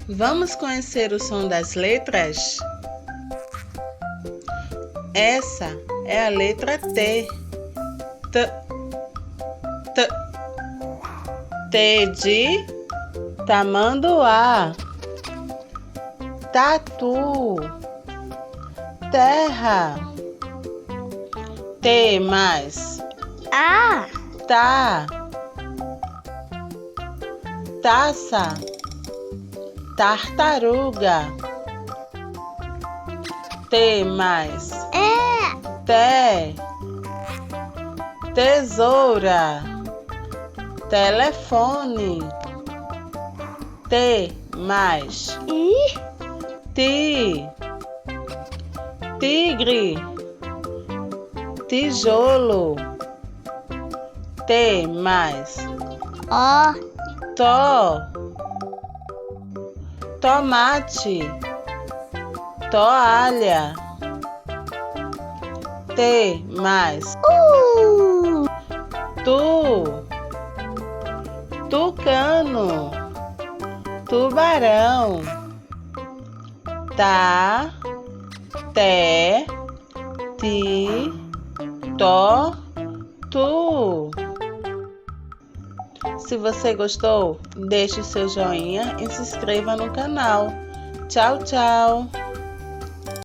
Vamos conhecer o som das letras? Essa é a letra T. T. T. T de tamanduá. Tatu. Terra. T mais. A. Tá. Taça. Tartaruga. T mais. É. Té. Tesoura. Telefone. T mais. I. Ti. Tigre. Tijolo. T mais. O. Tó. Tomate. Toalha. T mais. Tu. Tucano. Tubarão. Tá. Té. Ti. Tó. Tu. Se você gostou, deixe o seu joinha e se inscreva no canal. Tchau, tchau!